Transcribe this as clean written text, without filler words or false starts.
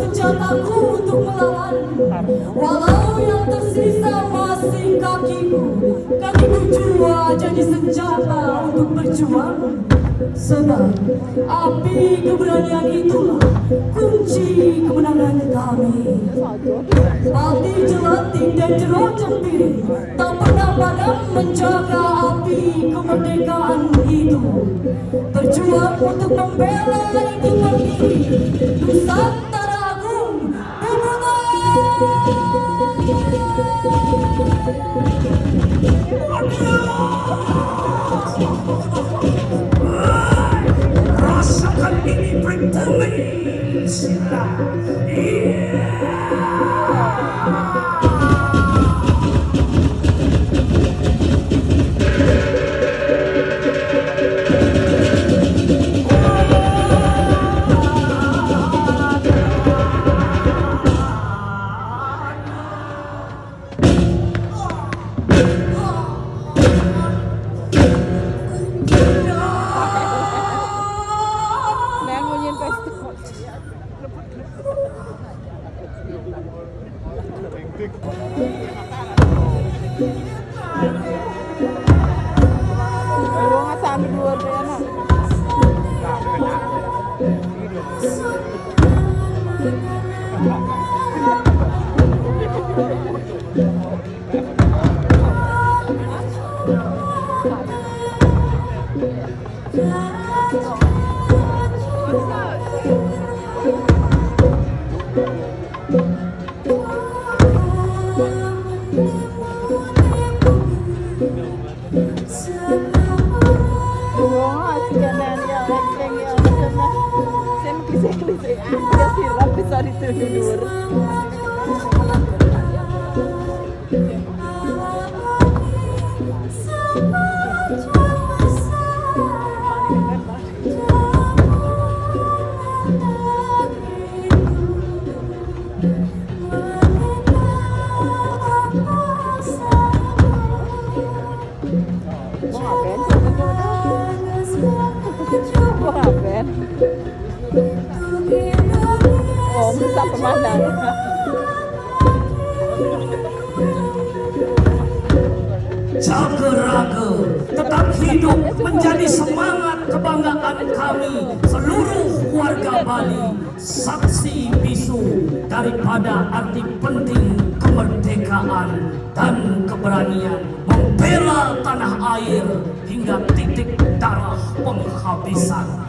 senjataku untuk melawan. Walau yang tersisa masih kakiku jua jadi senjata untuk berjuang. Sebab api keberanian itulah kunci kemenangan kami. Hati jelatin dan jeruk cempiri tak pernah padam menjaga api kemerdekaan itu. Berjuang untuk membela ibu pertiwi Nusantara Agung Rasakan ini bertemi sila. Jaga-raga tetap hidup menjadi semangat kebanggaan kami seluruh warga Bali, saksi bisu daripada arti penting kemerdekaan dan keberanian membela tanah air hingga titik darah penghabisan.